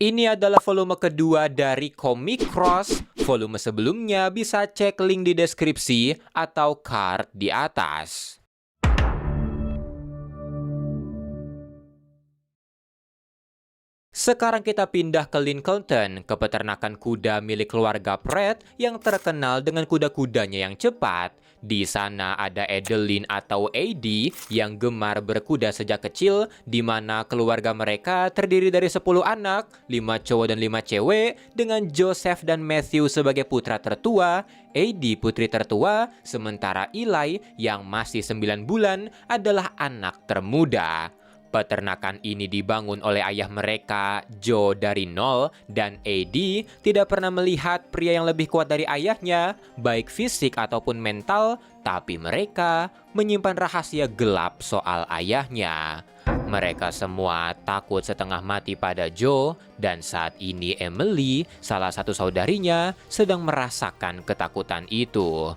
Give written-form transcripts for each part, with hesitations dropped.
Ini adalah volume kedua dari komik Cross. Volume sebelumnya bisa cek link di deskripsi atau card di atas. Sekarang kita pindah ke Lincolnton, ke peternakan kuda milik keluarga Pratt yang terkenal dengan kuda-kudanya yang cepat. Di sana ada Adeline atau AD yang gemar berkuda sejak kecil, di mana keluarga mereka terdiri dari 10 anak, 5 cowok dan 5 cewek, dengan Joseph dan Matthew sebagai putra tertua, AD putri tertua, sementara Eli yang masih 9 bulan adalah anak termuda. Peternakan ini dibangun oleh ayah mereka, Joe dari nol, dan Eddie tidak pernah melihat pria yang lebih kuat dari ayahnya, baik fisik ataupun mental, tapi mereka menyimpan rahasia gelap soal ayahnya. Mereka semua takut setengah mati pada Joe, dan saat ini Emily, salah satu saudarinya, sedang merasakan ketakutan itu.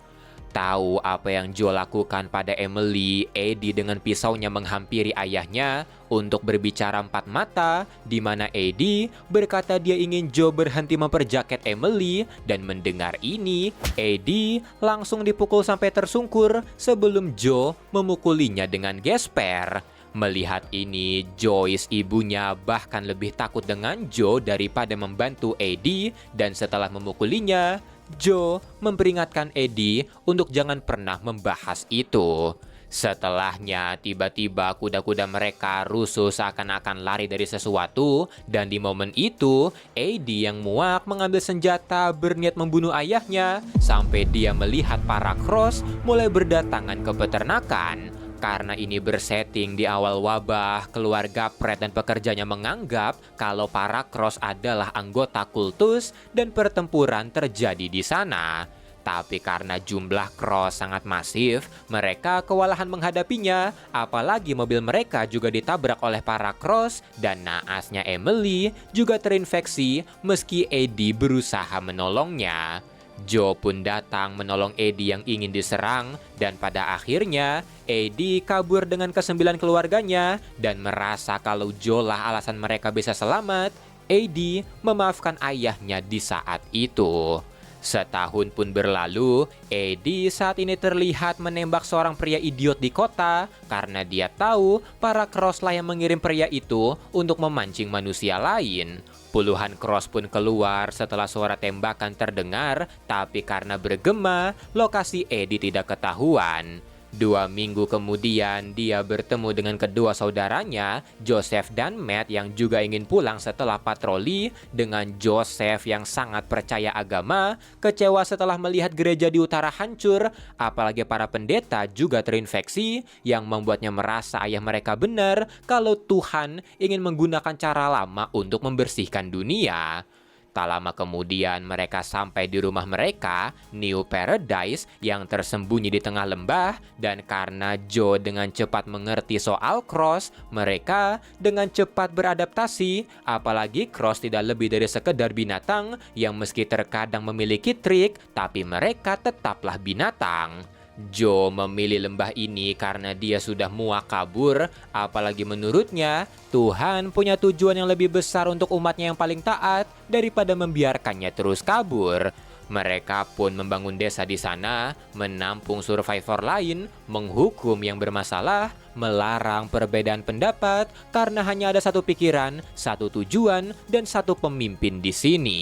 Tahu apa yang Joe lakukan pada Emily, Eddie dengan pisaunya menghampiri ayahnya untuk berbicara empat mata, di mana Eddie berkata dia ingin Joe berhenti memperjaket Emily, dan mendengar ini, Eddie langsung dipukul sampai tersungkur sebelum Joe memukulinya dengan gesper. Melihat ini, Joyce ibunya bahkan lebih takut dengan Joe daripada membantu Eddie, dan setelah memukulinya, Joe memperingatkan Eddie untuk jangan pernah membahas itu. Setelahnya, tiba-tiba kuda-kuda mereka rusuh seakan-akan lari dari sesuatu, dan di momen itu, Eddie yang muak mengambil senjata berniat membunuh ayahnya, sampai dia melihat para Cross mulai berdatangan ke peternakan. Karena ini bersetting di awal wabah, keluarga Pratt dan pekerjanya menganggap kalau para Cross adalah anggota kultus dan pertempuran terjadi di sana. Tapi karena jumlah Cross sangat masif, mereka kewalahan menghadapinya, apalagi mobil mereka juga ditabrak oleh para Cross, dan naasnya Emily juga terinfeksi meski Eddie berusaha menolongnya. Joe pun datang menolong Eddie yang ingin diserang, dan pada akhirnya Eddie kabur dengan ke-9 keluarganya, dan merasa kalau Joe lah alasan mereka bisa selamat. Eddie memaafkan ayahnya di saat itu. Setahun pun berlalu, Eddie saat ini terlihat menembak seorang pria idiot di kota karena dia tahu para Cross lah yang mengirim pria itu untuk memancing manusia lain. Puluhan Cross pun keluar setelah suara tembakan terdengar, tapi karena bergema, lokasi Eddie tidak ketahuan. 2 minggu kemudian, dia bertemu dengan kedua saudaranya, Joseph dan Matt, yang juga ingin pulang setelah patroli. Dengan Joseph yang sangat percaya agama, kecewa setelah melihat gereja di utara hancur, apalagi para pendeta juga terinfeksi, yang membuatnya merasa ayah mereka benar kalau Tuhan ingin menggunakan cara lama untuk membersihkan dunia. Tak lama kemudian mereka sampai di rumah mereka, New Paradise, yang tersembunyi di tengah lembah, dan karena Joe dengan cepat mengerti soal Cross, mereka dengan cepat beradaptasi, apalagi Cross tidak lebih dari sekedar binatang yang meski terkadang memiliki trik, tapi mereka tetaplah binatang. Joe memilih lembah ini karena dia sudah muak kabur, apalagi menurutnya Tuhan punya tujuan yang lebih besar untuk umatnya yang paling taat daripada membiarkannya terus kabur. Mereka pun membangun desa di sana, menampung survivor lain, menghukum yang bermasalah, melarang perbedaan pendapat karena hanya ada satu pikiran, satu tujuan, dan satu pemimpin di sini.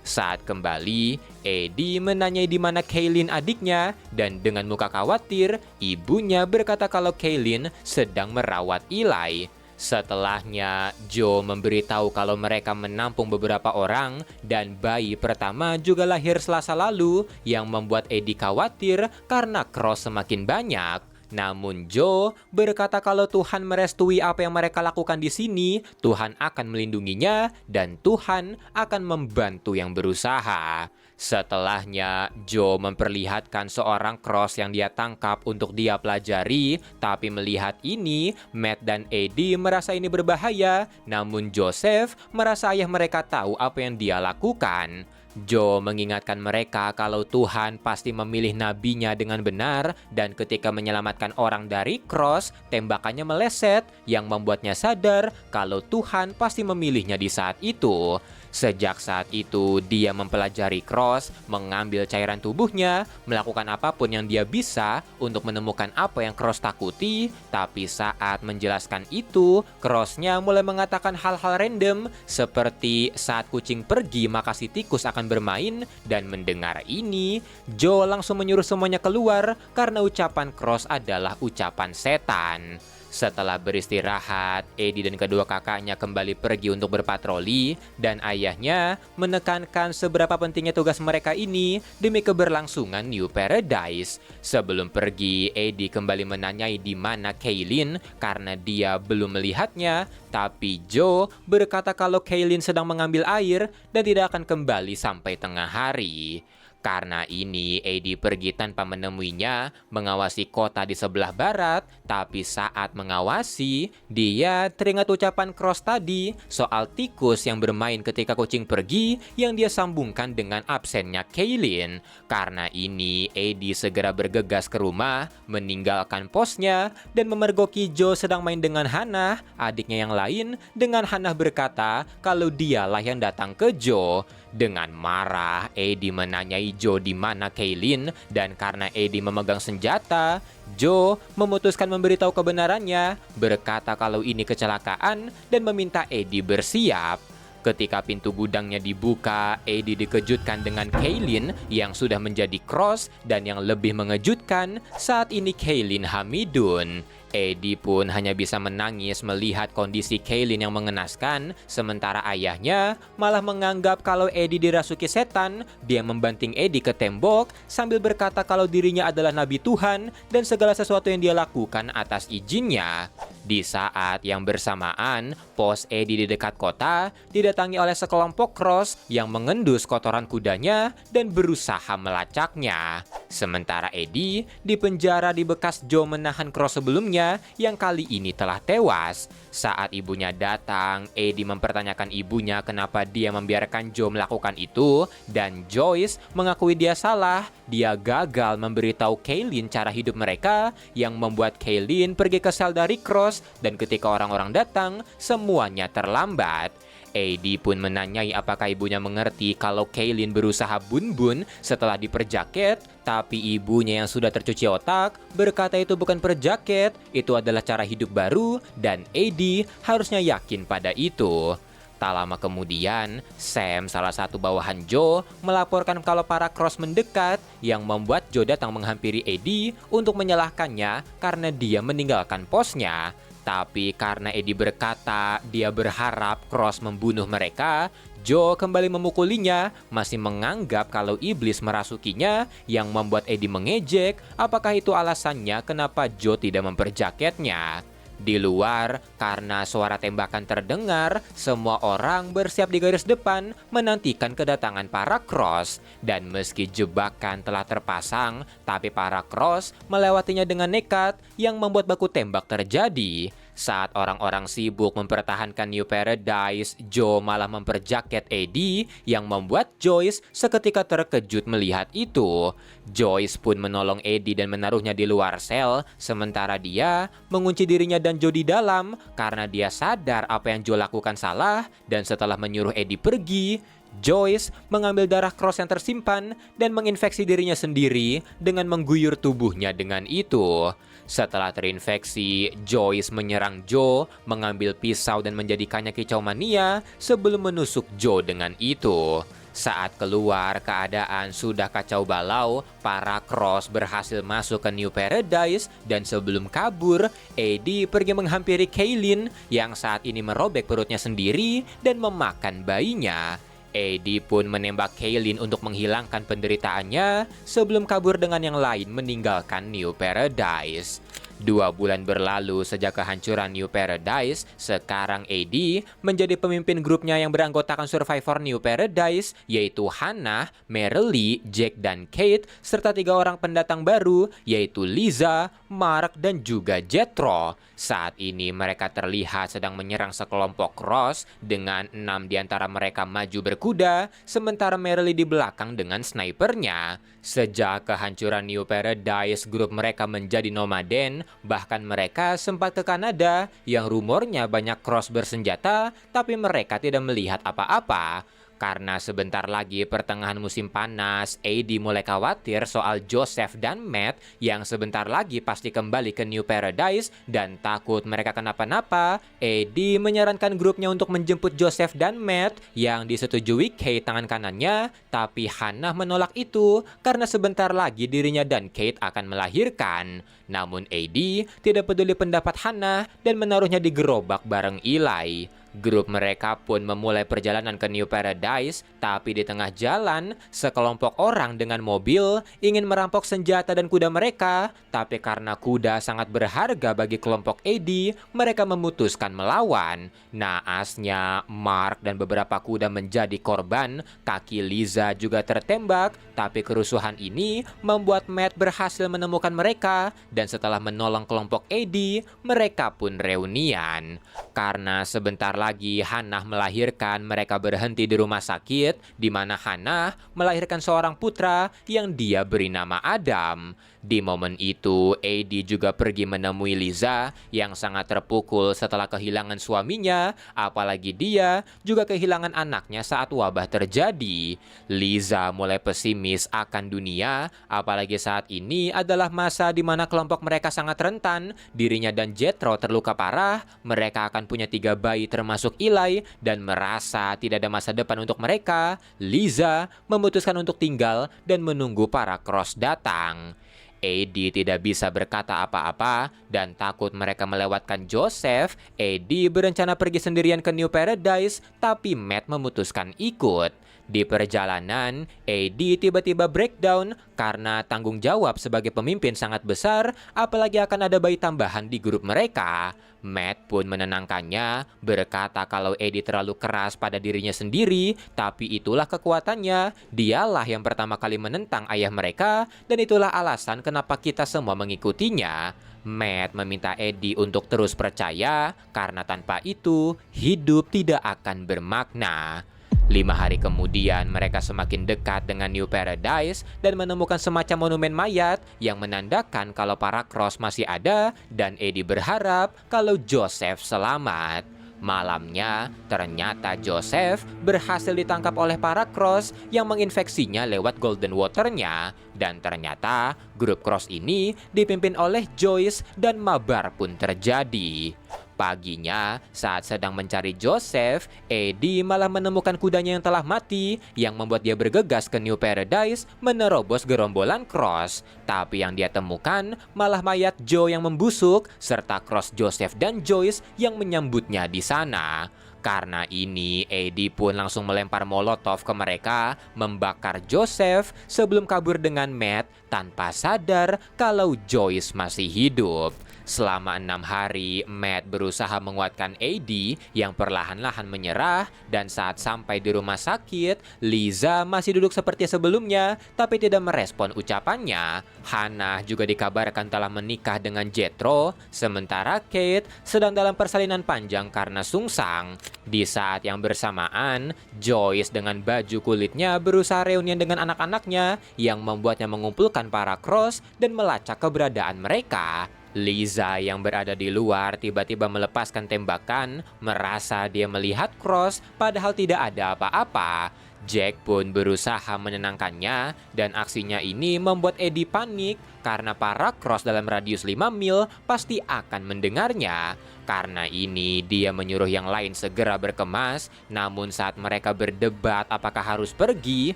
Saat kembali, Eddie menanyai di mana Kaylin adiknya, dan dengan muka khawatir, ibunya berkata kalau Kaylin sedang merawat Eli. Setelahnya, Joe memberitahu kalau mereka menampung beberapa orang, dan bayi pertama juga lahir Selasa lalu, yang membuat Eddie khawatir karena Cross semakin banyak. Namun Joe berkata kalau Tuhan merestui apa yang mereka lakukan di sini, Tuhan akan melindunginya dan Tuhan akan membantu yang berusaha. Setelahnya, Joe memperlihatkan seorang cross yang dia tangkap untuk dia pelajari, tapi melihat ini, Matt dan Eddie merasa ini berbahaya, namun Joseph merasa ayah mereka tahu apa yang dia lakukan. Joe mengingatkan mereka kalau Tuhan pasti memilih nabinya dengan benar, dan ketika menyelamatkan orang dari cross, tembakannya meleset yang membuatnya sadar kalau Tuhan pasti memilihnya di saat itu. Sejak saat itu, dia mempelajari cross, mengambil cairan tubuhnya, melakukan apapun yang dia bisa untuk menemukan apa yang cross takuti, tapi saat menjelaskan itu, crossnya mulai mengatakan hal-hal random, seperti saat kucing pergi maka si tikus akan bermain, dan mendengar ini, Joe langsung menyuruh semuanya keluar karena ucapan cross adalah ucapan setan. Setelah beristirahat, Eddie dan kedua kakaknya kembali pergi untuk berpatroli, dan ayahnya menekankan seberapa pentingnya tugas mereka ini demi keberlangsungan New Paradise. Sebelum pergi, Eddie kembali menanyai di mana Kaylin karena dia belum melihatnya, tapi Joe berkata kalau Kaylin sedang mengambil air dan tidak akan kembali sampai tengah hari. Karena ini, Eddie pergi tanpa menemuinya, mengawasi kota di sebelah barat, tapi saat mengawasi, dia teringat ucapan Cross tadi soal tikus yang bermain ketika kucing pergi yang dia sambungkan dengan absennya Kaylin. Karena ini, Eddie segera bergegas ke rumah, meninggalkan posnya, dan memergoki Joe sedang main dengan Hannah, adiknya yang lain, dengan Hannah berkata kalau dialah yang datang ke Joe. Dengan marah, Eddie menanyai Joe di mana Kaylin, dan karena Eddie memegang senjata, Joe memutuskan memberitahu kebenarannya, berkata kalau ini kecelakaan dan meminta Eddie bersiap. Ketika pintu gudangnya dibuka, Eddie dikejutkan dengan Kaylin yang sudah menjadi cross, dan yang lebih mengejutkan, saat ini Kaylin hamidun. Eddie pun hanya bisa menangis melihat kondisi Kaylin yang mengenaskan, sementara ayahnya malah menganggap kalau Eddie dirasuki setan. Dia membanting Eddie ke tembok sambil berkata kalau dirinya adalah nabi Tuhan dan segala sesuatu yang dia lakukan atas izinnya. Di saat yang bersamaan, pos Eddie di dekat kota didatangi oleh sekelompok cross yang mengendus kotoran kudanya dan berusaha melacaknya. Sementara Eddie dipenjara di bekas Joe menahan cross sebelumnya yang kali ini telah tewas. Saat ibunya datang, Eddie mempertanyakan ibunya kenapa dia membiarkan Joe melakukan itu, dan Joyce mengakui dia salah. Dia gagal memberitahu Kaylin cara hidup mereka yang membuat Kaylin pergi ke sel dari cross, dan ketika orang-orang datang, semuanya terlambat. Eddie pun menanyai apakah ibunya mengerti kalau Kaylin berusaha bun-bun setelah diperjaket, tapi ibunya yang sudah tercuci otak berkata itu bukan perjaket, itu adalah cara hidup baru, dan Eddie harusnya yakin pada itu. Tak lama kemudian, Sam, salah satu bawahan Joe, melaporkan kalau para cross mendekat yang membuat Joe datang menghampiri Eddie untuk menyalahkannya karena dia meninggalkan posnya. Tapi karena Eddie berkata dia berharap Cross membunuh mereka, Joe kembali memukulinya, masih menganggap kalau iblis merasukinya, yang membuat Eddie mengejek apakah itu alasannya kenapa Joe tidak memperjaketnya. Di luar, karena suara tembakan terdengar, semua orang bersiap di garis depan menantikan kedatangan para cross. Dan meski jebakan telah terpasang, tapi para cross melewatinya dengan nekat yang membuat baku tembak terjadi. Saat orang-orang sibuk mempertahankan New Paradise, Joe malah memperjaket Eddie yang membuat Joyce seketika terkejut melihat itu. Joyce pun menolong Eddie dan menaruhnya di luar sel, sementara dia mengunci dirinya dan Joe di dalam karena dia sadar apa yang Joe lakukan salah, dan setelah menyuruh Eddie pergi, Joyce mengambil darah Cross yang tersimpan dan menginfeksi dirinya sendiri dengan mengguyur tubuhnya dengan itu. Setelah terinfeksi, Joyce menyerang Joe, mengambil pisau dan menjadikannya kicau mania sebelum menusuk Joe dengan itu. Saat keluar, keadaan sudah kacau balau, para cross berhasil masuk ke New Paradise, dan sebelum kabur, Eddie pergi menghampiri Kaylin yang saat ini merobek perutnya sendiri dan memakan bayinya. Eddie pun menembak Kaylin untuk menghilangkan penderitaannya sebelum kabur dengan yang lain meninggalkan New Paradise. 2 bulan berlalu sejak kehancuran New Paradise, sekarang AD menjadi pemimpin grupnya yang beranggotakan Survivor New Paradise, yaitu Hannah, Merrily, Jack, dan Kate, serta 3 orang pendatang baru, yaitu Liza, Mark, dan juga Jethro. Saat ini mereka terlihat sedang menyerang sekelompok Cross dengan 6 di antara mereka maju berkuda, sementara Merrily di belakang dengan snipernya. Sejak kehancuran New Paradise, grup mereka menjadi nomaden, bahkan mereka sempat ke Kanada yang rumornya banyak Cross bersenjata, tapi mereka tidak melihat apa-apa. Karena sebentar lagi pertengahan musim panas, AD mulai khawatir soal Joseph dan Matt yang sebentar lagi pasti kembali ke New Paradise dan takut mereka kenapa-napa. AD menyarankan grupnya untuk menjemput Joseph dan Matt yang disetujui Kate tangan kanannya, tapi Hannah menolak itu karena sebentar lagi dirinya dan Kate akan melahirkan. Namun AD tidak peduli pendapat Hannah dan menaruhnya di gerobak bareng Eli. Grup mereka pun memulai perjalanan ke New Paradise, tapi di tengah jalan, sekelompok orang dengan mobil ingin merampok senjata dan kuda mereka, tapi karena kuda sangat berharga bagi kelompok AD, mereka memutuskan melawan. Naasnya, Mark dan beberapa kuda menjadi korban, kaki Liza juga tertembak, tapi kerusuhan ini membuat Matt berhasil menemukan mereka, dan setelah menolong kelompok AD, mereka pun reunian. Karena sebentar lagi Hannah melahirkan, mereka berhenti di rumah sakit, di mana Hannah melahirkan seorang putra yang dia beri nama Adam. Di momen itu, AD juga pergi menemui Liza yang sangat terpukul setelah kehilangan suaminya, apalagi dia juga kehilangan anaknya saat wabah terjadi. Liza mulai pesimis akan dunia, apalagi saat ini adalah masa di mana kelompok mereka sangat rentan, dirinya dan Jethro terluka parah, mereka akan punya 3 bayi termasuk Eli, dan merasa tidak ada masa depan untuk mereka. Liza memutuskan untuk tinggal dan menunggu para Cross datang. AD tidak bisa berkata apa-apa dan takut mereka melewatkan Joseph. AD berencana pergi sendirian ke New Paradise, tapi Matt memutuskan ikut. Di perjalanan, AD tiba-tiba breakdown karena tanggung jawab sebagai pemimpin sangat besar, apalagi akan ada bayi tambahan di grup mereka. Matt pun menenangkannya, berkata kalau AD terlalu keras pada dirinya sendiri, tapi itulah kekuatannya. Dialah yang pertama kali menentang ayah mereka, dan itulah alasan kenapa kita semua mengikutinya. Matt meminta Eddie untuk terus percaya, karena tanpa itu, hidup tidak akan bermakna. 5 hari kemudian, mereka semakin dekat dengan New Paradise dan menemukan semacam monumen mayat yang menandakan kalau para Cross masih ada, dan Eddie berharap kalau Joseph selamat. Malamnya, ternyata Joseph berhasil ditangkap oleh para Cross yang menginfeksinya lewat Golden Water-nya. Dan ternyata grup Cross ini dipimpin oleh Joyce dan mabar pun terjadi. Paginya, saat sedang mencari Joseph, Eddie malah menemukan kudanya yang telah mati, yang membuat dia bergegas ke New Paradise menerobos gerombolan Cross. Tapi yang dia temukan malah mayat Joe yang membusuk, serta Cross Joseph dan Joyce yang menyambutnya di sana. Karena ini, Eddie pun langsung melempar molotov ke mereka, membakar Joseph sebelum kabur dengan Matt tanpa sadar kalau Joyce masih hidup. Selama 6 hari, Matt berusaha menguatkan Eddie yang perlahan-lahan menyerah, dan saat sampai di rumah sakit, Liza masih duduk seperti sebelumnya, tapi tidak merespon ucapannya. Hannah juga dikabarkan telah menikah dengan Jethro, sementara Kate sedang dalam persalinan panjang karena sungsang. Di saat yang bersamaan, Joyce dengan baju kulitnya berusaha reunian dengan anak-anaknya yang membuatnya mengumpulkan para Cross dan melacak keberadaan mereka. Liza yang berada di luar tiba-tiba melepaskan tembakan, merasa dia melihat Cross padahal tidak ada apa-apa. Jack pun berusaha menenangkannya, dan aksinya ini membuat Eddie panik karena para Cross dalam radius 5 mil pasti akan mendengarnya. Karena ini, dia menyuruh yang lain segera berkemas, namun saat mereka berdebat apakah harus pergi,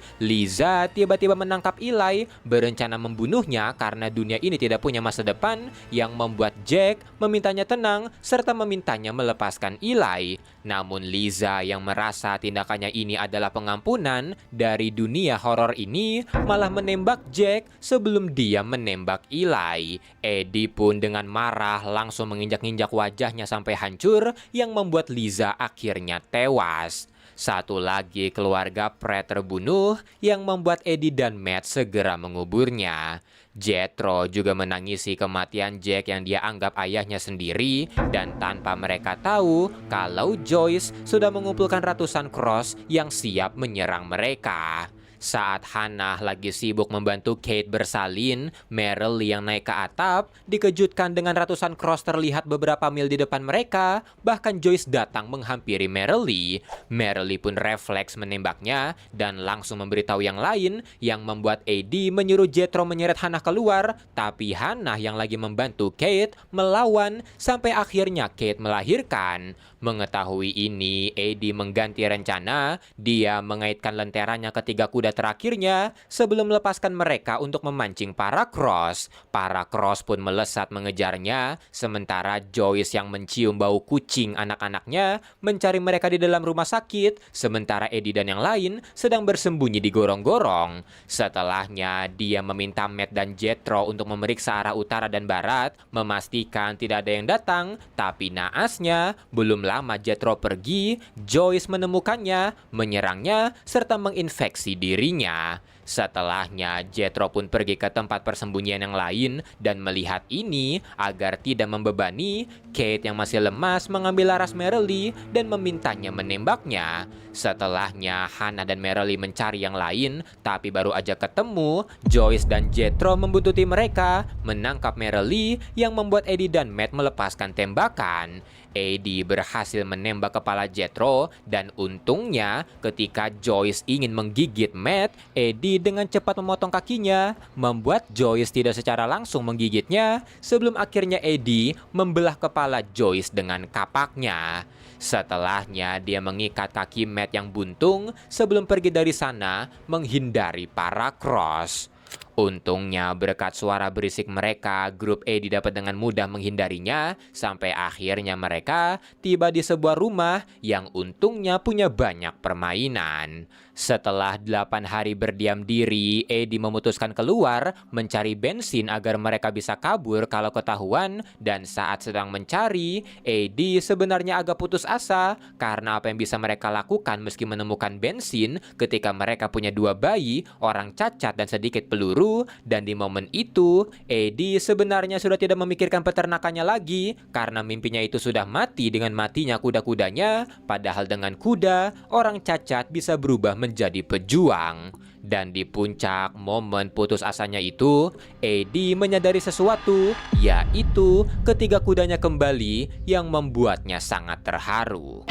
Liza tiba-tiba menangkap Eli, berencana membunuhnya karena dunia ini tidak punya masa depan, yang membuat Jack memintanya tenang serta memintanya melepaskan Eli. Namun Liza yang merasa tindakannya ini adalah pengampunan, keamanan dari dunia horor ini malah menembak Jack sebelum dia menembak Eli. Eddie pun dengan marah langsung menginjak-injak wajahnya sampai hancur yang membuat Liza akhirnya tewas. Satu lagi keluarga Pratt terbunuh yang membuat Eddie dan Matt segera menguburnya. Jethro juga menangisi kematian Jack yang dia anggap ayahnya sendiri dan tanpa mereka tahu kalau Joyce sudah mengumpulkan ratusan cross yang siap menyerang mereka. Saat Hannah lagi sibuk membantu Kate bersalin, Merrill yang naik ke atap dikejutkan dengan ratusan cross terlihat beberapa mil di depan mereka. Bahkan Joyce datang menghampiri Merrill. Merrill pun refleks menembaknya dan langsung memberitahu yang lain yang membuat Eddie menyuruh Jethro menyeret Hannah keluar. Tapi Hannah yang lagi membantu Kate melawan sampai akhirnya Kate melahirkan. Mengetahui ini, Eddie mengganti rencana. Dia mengaitkan lenteranya ke 3 kuda terakhirnya sebelum melepaskan mereka untuk memancing para cross. Para cross pun melesat mengejarnya, sementara Joyce yang mencium bau kucing anak-anaknya mencari mereka di dalam rumah sakit, sementara Eddie dan yang lain sedang bersembunyi di gorong-gorong. Setelahnya, dia meminta Matt dan Jethro untuk memeriksa arah utara dan barat, memastikan tidak ada yang datang, tapi naasnya, belum lama Jethro pergi, Joyce menemukannya, menyerangnya, serta menginfeksi dirinya. Setelahnya, Jethro pun pergi ke tempat persembunyian yang lain dan melihat ini agar tidak membebani, Kate yang masih lemas mengambil laras Merrill dan memintanya menembaknya. Setelahnya, Hannah dan Merrill mencari yang lain, tapi baru aja ketemu, Joyce dan Jethro membuntuti mereka, menangkap Merrill yang membuat Eddie dan Matt melepaskan tembakan. Eddie berhasil menembak kepala Jethro dan untungnya ketika Joyce ingin menggigit Matt, Eddie dengan cepat memotong kakinya, membuat Joyce tidak secara langsung menggigitnya sebelum akhirnya Eddie membelah kepala Joyce dengan kapaknya. Setelahnya dia mengikat kaki Matt yang buntung sebelum pergi dari sana menghindari para cross. Untungnya berkat suara berisik mereka, grup Eddie dapat dengan mudah menghindarinya sampai akhirnya mereka tiba di sebuah rumah yang untungnya punya banyak permainan. Setelah 8 hari berdiam diri, Eddie memutuskan keluar mencari bensin agar mereka bisa kabur kalau ketahuan, dan saat sedang mencari, Eddie sebenarnya agak putus asa karena apa yang bisa mereka lakukan meski menemukan bensin ketika mereka punya 2 bayi, orang cacat dan sedikit peluru. Dan di momen itu, Eddie sebenarnya sudah tidak memikirkan peternakannya lagi karena mimpinya itu sudah mati dengan matinya kuda-kudanya, padahal dengan kuda, orang cacat bisa berubah menjadi pejuang. Dan di puncak momen putus asanya itu, Eddie menyadari sesuatu, yaitu ketiga kudanya kembali yang membuatnya sangat terharu.